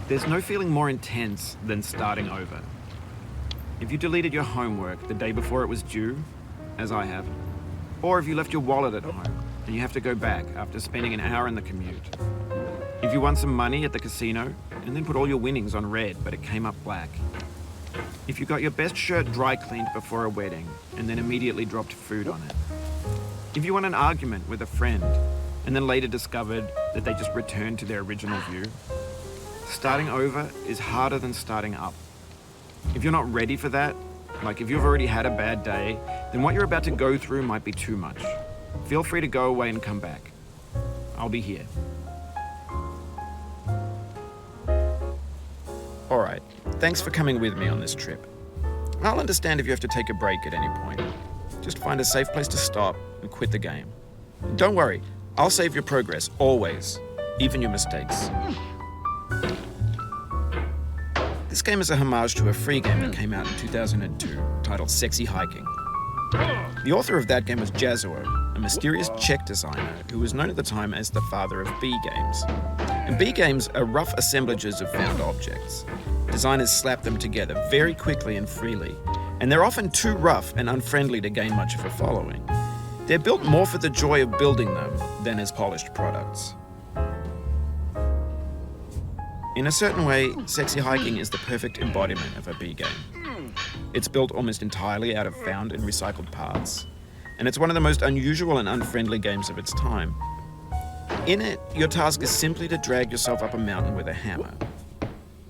There's no feeling more intense than starting over. If you deleted your homework the day before it was due, as I have, or if you left your wallet at home and you have to go back after spending an hour in the commute. If you won some money at the casino and then put all your winnings on red but it came up black. If you got your best shirt dry cleaned before a wedding and then immediately dropped food on it. If you won an argument with a friend and then later discovered that they just returned to their original view. Starting over is harder than starting up. If you're not ready for that, like if you've already had a bad day, then what you're about to go through might be too much. Feel free to go away and come back. I'll be here. Alright, thanks for coming with me on this trip. I'll understand if you have to take a break at any point. Just find a safe place to stop and quit the game. And don't worry, I'll save your progress, always, even your mistakes. This game is a homage to a free game that came out in 2002, titled Sexy Hiking. The author of that game was Jazuo, a mysterious Czech designer who was known at the time as the father of B games. And B games are rough assemblages of found objects. Designers slap them together very quickly and freely, and they're often too rough and unfriendly to gain much of a following. They're built more for the joy of building them than as polished products. In a certain way, Sexy Hiking is the perfect embodiment of a B game. It's built almost entirely out of found and recycled parts, and it's one of the most unusual and unfriendly games of its time. In it, your task is simply to drag yourself up a mountain with a hammer.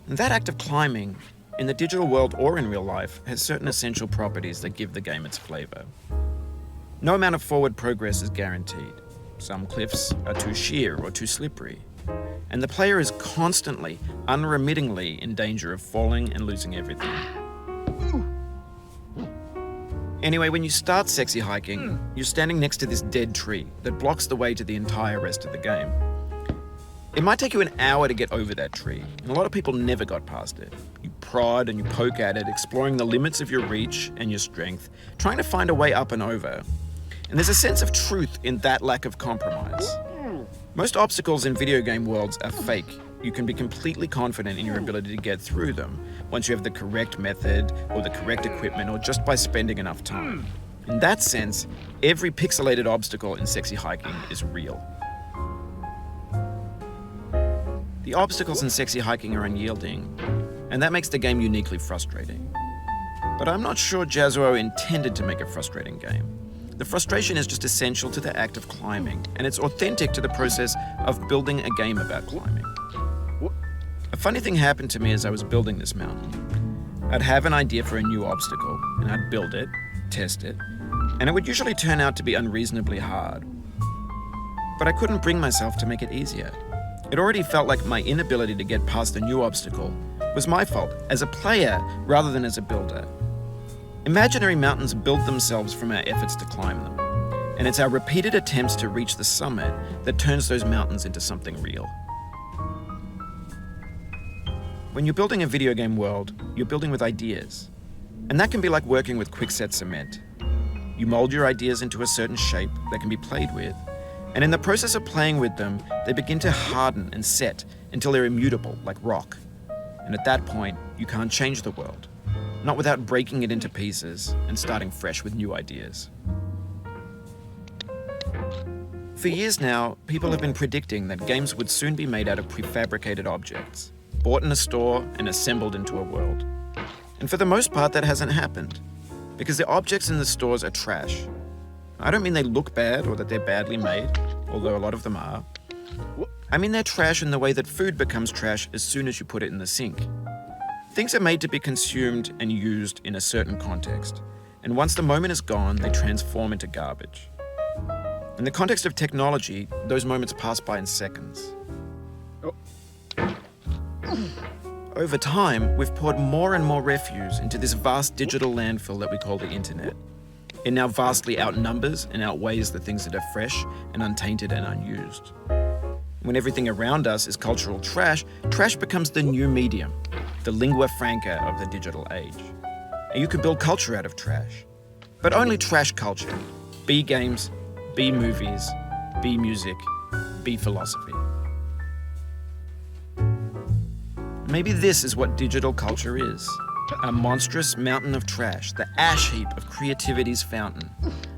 And that act of climbing, in the digital world or in real life, has certain essential properties that give the game its flavor. No amount of forward progress is guaranteed. Some cliffs are too sheer or too slippery. And the player is constantly, unremittingly in danger of falling and losing everything. Anyway, when you start Sexy Hiking, you're standing next to this dead tree that blocks the way to the entire rest of the game. It might take you an hour to get over that tree, and a lot of people never got past it. You prod and you poke at it, exploring the limits of your reach and your strength, trying to find a way up and over. And there's a sense of truth in that lack of compromise. Most obstacles in video game worlds are fake. You can be completely confident in your ability to get through them once you have the correct method or the correct equipment or just by spending enough time. In that sense, every pixelated obstacle in Sexy Hiking is real. The obstacles in Sexy Hiking are unyielding, and that makes the game uniquely frustrating. But I'm not sure Jazuo intended to make a frustrating game. The frustration is just essential to the act of climbing, and it's authentic to the process of building a game about climbing. A funny thing happened to me as I was building this mountain. I'd have an idea for a new obstacle, and I'd build it, test it, and it would usually turn out to be unreasonably hard. But I couldn't bring myself to make it easier. It already felt like my inability to get past the new obstacle was my fault as a player rather than as a builder. Imaginary mountains build themselves from our efforts to climb them, and it's our repeated attempts to reach the summit that turns those mountains into something real. When you're building a video game world, you're building with ideas, and that can be like working with quickset cement. You mold your ideas into a certain shape that can be played with, and in the process of playing with them, they begin to harden and set until they're immutable, like rock. And at that point, you can't change the world. Not without breaking it into pieces and starting fresh with new ideas. For years now, people have been predicting that games would soon be made out of prefabricated objects, bought in a store and assembled into a world. And for the most part, that hasn't happened, because the objects in the stores are trash. I don't mean they look bad or that they're badly made, although a lot of them are. I mean they're trash in the way that food becomes trash as soon as you put it in the sink. Things are made to be consumed and used in a certain context, and once the moment is gone, they transform into garbage. In the context of technology, those moments pass by in seconds. Over time, we've poured more and more refuse into this vast digital landfill that we call the internet. It now vastly outnumbers and outweighs the things that are fresh and untainted and unused. When everything around us is cultural trash, trash becomes the new medium, the lingua franca of the digital age. And you can build culture out of trash. But only trash culture. B games, B movies, B music, B philosophy. Maybe this is what digital culture is. A monstrous mountain of trash, the ash heap of creativity's fountain.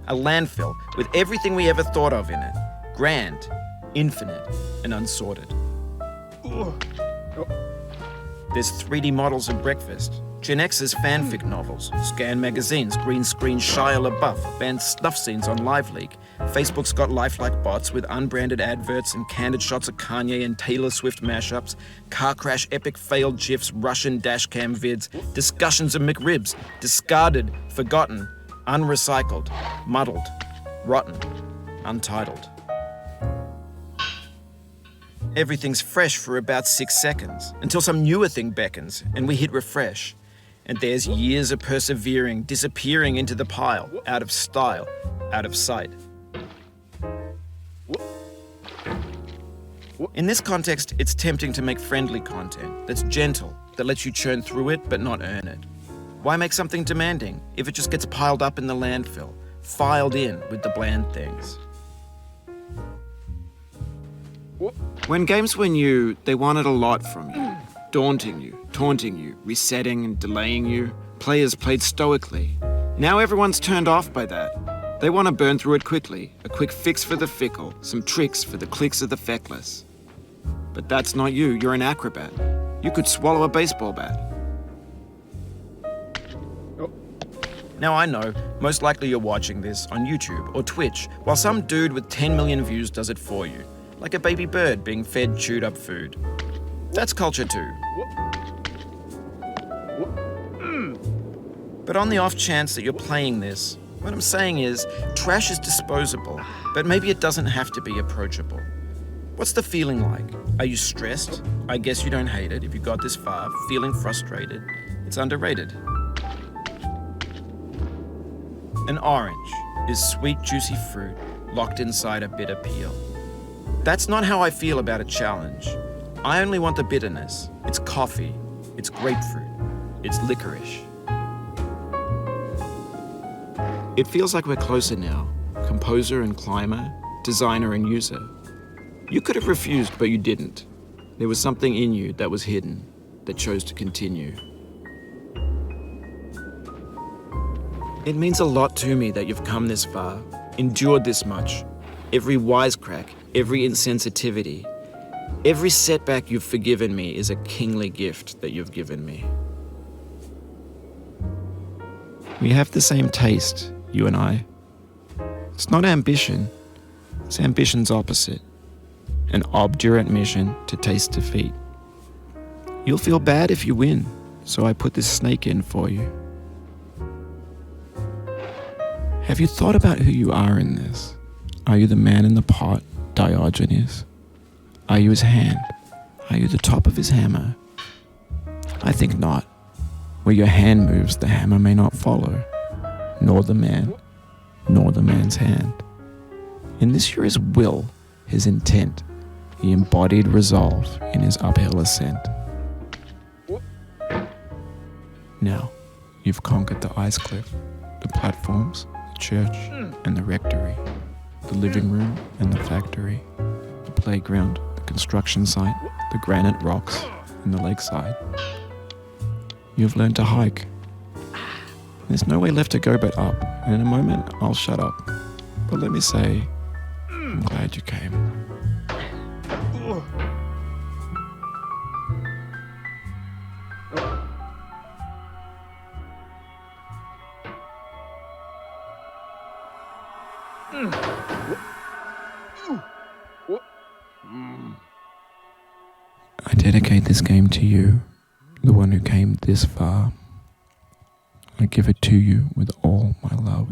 A landfill with everything we ever thought of in it. Grand, infinite, and unsorted. There's 3D models of breakfast, Gen X's fanfic novels, scan magazines, green screen Shia LaBeouf, banned snuff scenes on LiveLeak. Facebook's got lifelike bots with unbranded adverts and candid shots of Kanye and Taylor Swift mashups, car crash epic failed GIFs, Russian dashcam vids, discussions of McRibs, discarded, forgotten, unrecycled, muddled, rotten, untitled. Everything's fresh for about 6 seconds, until some newer thing beckons, and we hit refresh. And there's years of persevering, disappearing into the pile, out of style, out of sight. In this context, it's tempting to make friendly content that's gentle, that lets you churn through it but not earn it. Why make something demanding if it just gets piled up in the landfill, filed in with the bland things? When games were new, they wanted a lot from you. Daunting you, taunting you, resetting and delaying you. Players played stoically. Now everyone's turned off by that. They want to burn through it quickly. A quick fix for the fickle, some tricks for the clicks of the feckless. But that's not you, you're an acrobat. You could swallow a baseball bat. Now I know, most likely you're watching this on YouTube or Twitch, while some dude with 10 million views does it for you. Like a baby bird being fed chewed up food. That's culture too. But on the off chance that you're playing this, what I'm saying is, trash is disposable, but maybe it doesn't have to be approachable. What's the feeling like? Are you stressed? I guess you don't hate it if you got this far. Feeling frustrated? It's underrated. An orange is sweet, juicy fruit locked inside a bitter peel. That's not how I feel about a challenge. I only want the bitterness. It's coffee. It's grapefruit. It's licorice. It feels like we're closer now. Composer and climber, designer and user. You could have refused, but you didn't. There was something in you that was hidden, that chose to continue. It means a lot to me that you've come this far, endured this much. Every wisecrack, every insensitivity, every setback you've forgiven me is a kingly gift that you've given me. We have the same taste, you and I. It's not ambition, it's ambition's opposite. An obdurate mission to taste defeat. You'll feel bad if you win, so I put this snake in for you. Have you thought about who you are in this? Are you the man in the pot, Diogenes? Are you his hand? Are you the top of his hammer? I think not. Where your hand moves, the hammer may not follow, nor the man, nor the man's hand. In this you're his will, his intent, the embodied resolve in his uphill ascent. Now, you've conquered the ice cliff, the platforms, the church, and the rectory, the living room and the factory, the playground, the construction site, the granite rocks, and the lakeside. You've learned to hike. There's no way left to go but up, and in a moment I'll shut up. But let me say, I'm glad you came. I dedicate this game to you, the one who came this far. I give it to you with all my love.